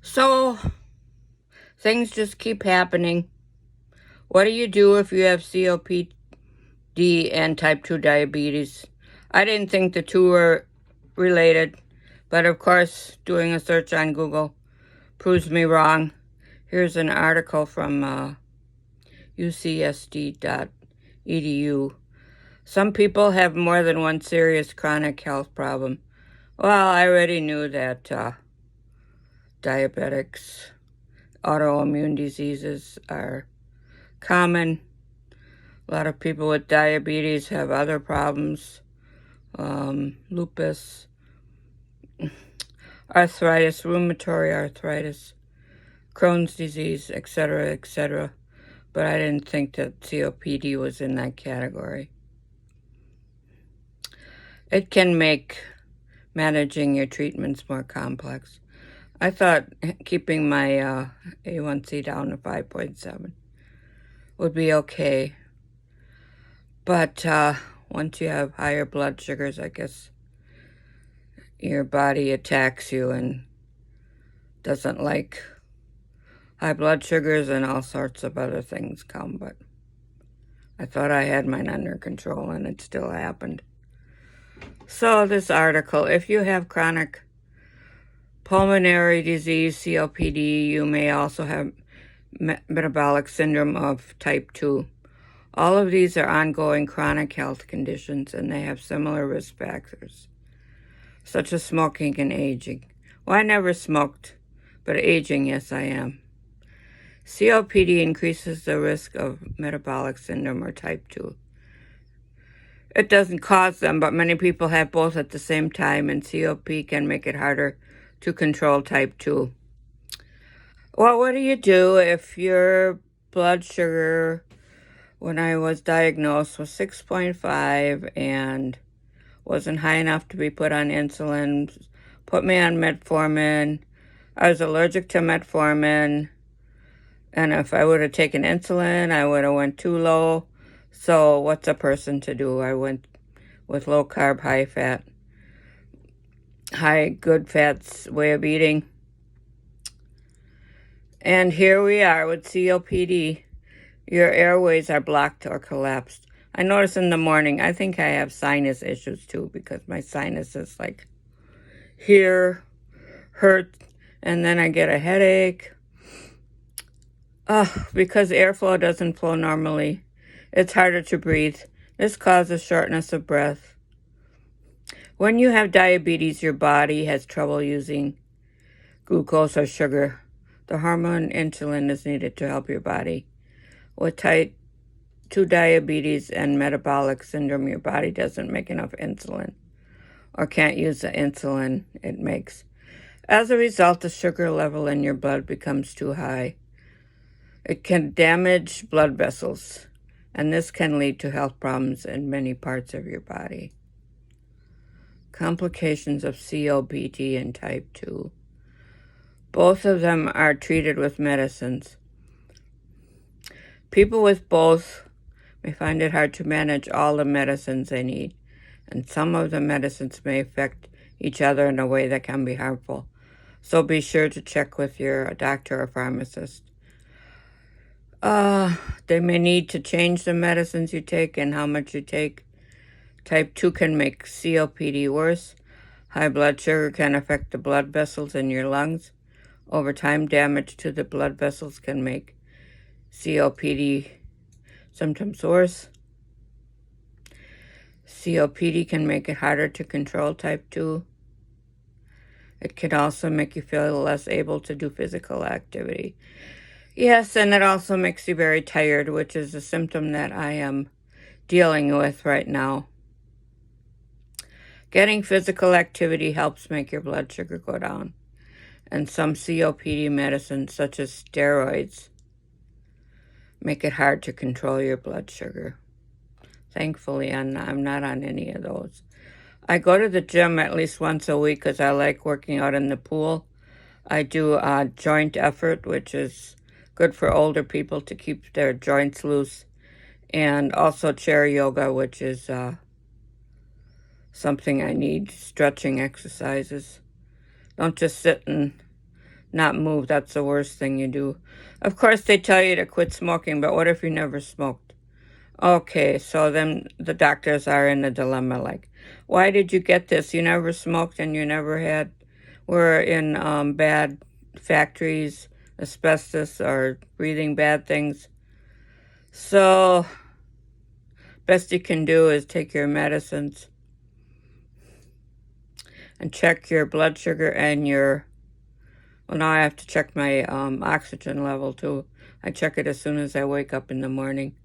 So things just keep happening. What do you do if you have COPD and type 2 diabetes? I didn't think the two were related, but of course, doing a search on Google proves me wrong. Here's an article from ucsd.edu. Some people have more than one serious chronic health problem. Well, I already knew that diabetics, autoimmune diseases are common. A lot of people with diabetes have other problems, lupus, arthritis, rheumatoid arthritis, Crohn's disease, etc., etc. But I didn't think that COPD was in that category. It can make managing your treatments more complex. I thought keeping my A1C down to 5.7 would be okay. But once you have higher blood sugars, I guess your body attacks you and doesn't like high blood sugars, and all sorts of other things come. But I thought I had mine under control, and it still happened. So this article, if you have chronic pulmonary disease, COPD, you may also have metabolic syndrome of type 2. All of these are ongoing chronic health conditions, and they have similar risk factors, such as smoking and aging. Well, I never smoked, but aging, yes, I am. COPD increases the risk of metabolic syndrome or type 2. It doesn't cause them, but many people have both at the same time, and COPD can make it harder to control type 2. Well, what do you do if your blood sugar, when I was diagnosed, was 6.5 and wasn't high enough to be put on insulin, put me on metformin. I was allergic to metformin, and if I would have taken insulin, I would have went too low. So what's a person to do? I went with low carb, high fat, high good fats way of eating. And here we are with COPD. Your airways are blocked or collapsed. I notice in the morning, I think I have sinus issues too, because my sinuses like here hurt, and then I get a headache. Because airflow doesn't flow normally, it's harder to breathe. This causes shortness of breath. When you have diabetes, your body has trouble using glucose or sugar. The hormone insulin is needed to help your body. With type 2 diabetes and metabolic syndrome, your body doesn't make enough insulin or can't use the insulin it makes. As a result, the sugar level in your blood becomes too high. It can damage blood vessels, and this can lead to health problems in many parts of your body. Complications of COPD and type 2. Both of them are treated with medicines. People with both may find it hard to manage all the medicines they need, and some of the medicines may affect each other in a way that can be harmful. So be sure to check with your doctor or pharmacist. They may need to change the medicines you take and how much you take. Type 2 can make COPD worse. High blood sugar can affect the blood vessels in your lungs. Over time, damage to the blood vessels can make COPD symptoms worse. COPD can make it harder to control type 2. It can also make you feel less able to do physical activity. Yes, and it also makes you very tired, which is a symptom that I am dealing with right now. Getting physical activity helps make your blood sugar go down. And some COPD medicines, such as steroids, make it hard to control your blood sugar. Thankfully, I'm not on any of those. I go to the gym at least once a week because I like working out in the pool. I do a joint effort, which is good for older people to keep their joints loose, and also chair yoga, which is something I need, stretching exercises. Don't just sit and not move. That's the worst thing you do. Of course, they tell you to quit smoking, but what if you never smoked? Okay, so then the doctors are in a dilemma, like, why did you get this? You never smoked and you never were in bad factories, asbestos, or breathing bad things. So, best you can do is take your medicines and check your blood sugar and well, now I have to check my oxygen level too. I check it as soon as I wake up in the morning.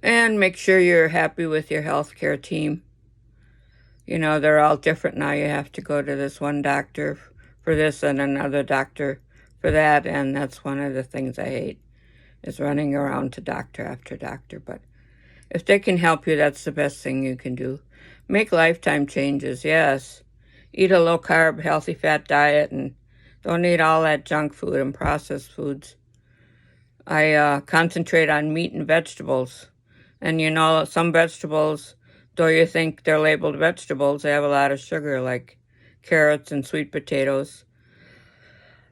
And make sure you're happy with your healthcare team. You know, they're all different now. You have to go to this one doctor for this and another doctor for that. And that's one of the things I hate, is running around to doctor after doctor. But if they can help you, that's the best thing you can do. Make lifetime changes, yes. Eat a low-carb, healthy fat diet and don't eat all that junk food and processed foods. I concentrate on meat and vegetables. And you know, some vegetables, though you think they're labeled vegetables, they have a lot of sugar, like carrots and sweet potatoes.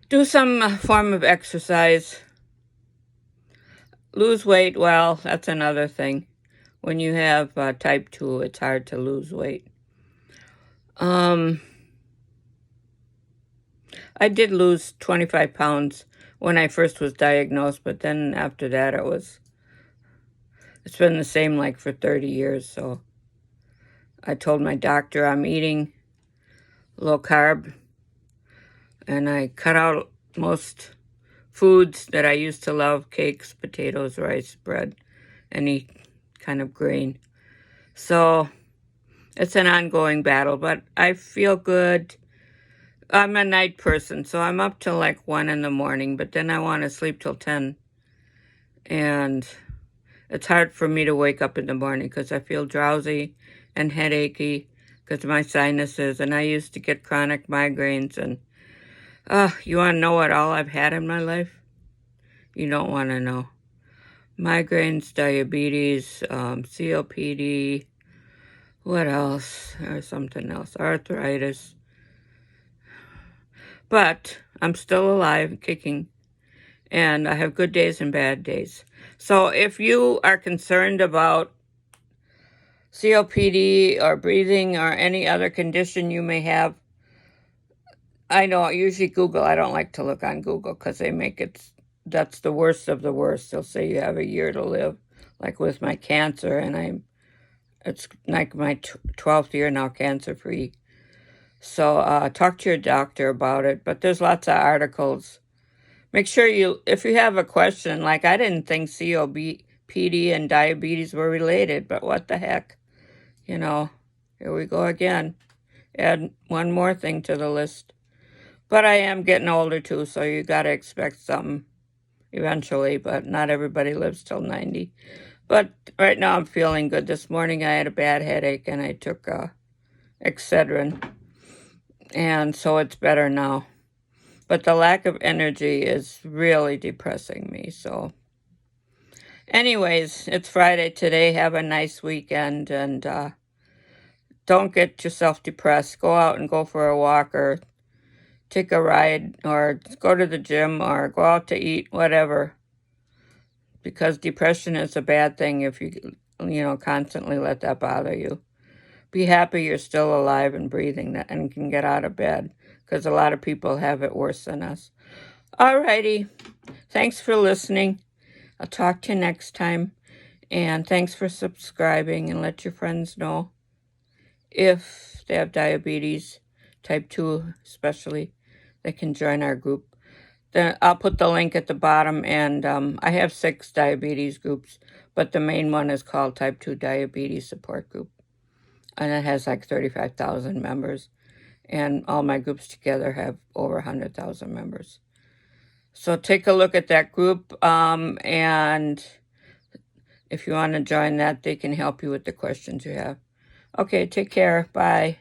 Do some form of exercise. Lose weight, well, that's another thing. When you have type 2, it's hard to lose weight. I did lose 25 pounds when I first was diagnosed, but then after that it's been the same like for 30 years. So I told my doctor I'm eating low carb, and I cut out most foods that I used to love: cakes, potatoes, rice, bread, any kind of grain. So it's an ongoing battle, but I feel good. I'm a night person, so I'm up till like 1 in the morning, but then I want to sleep till 10. And it's hard for me to wake up in the morning because I feel drowsy and headachy because of my sinuses. And I used to get chronic migraines. And you want to know what all I've had in my life? You don't want to know. Migraines, diabetes, COPD, what else? Or something else. Arthritis. But I'm still alive, kicking, and I have good days and bad days. So if you are concerned about COPD or breathing or any other condition you may have, I know I usually Google. I don't like to look on Google because they make that's the worst of the worst. They'll say you have a year to live, like with my cancer, and it's like my 12th year now, cancer-free. So talk to your doctor about it. But there's lots of articles. Make sure if you have a question, like I didn't think COPD and diabetes were related, but what the heck? You know, here we go again. Add one more thing to the list. But I am getting older too, so you got to expect something eventually, but not everybody lives till 90. But right now I'm feeling good. This morning I had a bad headache and I took Excedrin. And so it's better now. But the lack of energy is really depressing me. So anyways, it's Friday today. Have a nice weekend. And don't get yourself depressed. Go out and go for a walk or take a ride or go to the gym or go out to eat, whatever. Because depression is a bad thing if you constantly let that bother you. Be happy you're still alive and breathing and can get out of bed, because a lot of people have it worse than us. Alrighty. Thanks for listening. I'll talk to you next time. And thanks for subscribing, and let your friends know if they have diabetes, type 2 especially, they can join our group. Then I'll put the link at the bottom, and I have 6 diabetes groups, but the main one is called Type 2 Diabetes Support Group. And it has like 35,000 members. And all my groups together have over 100,000 members. So take a look at that group. And if you want to join that, they can help you with the questions you have. Okay, take care. Bye.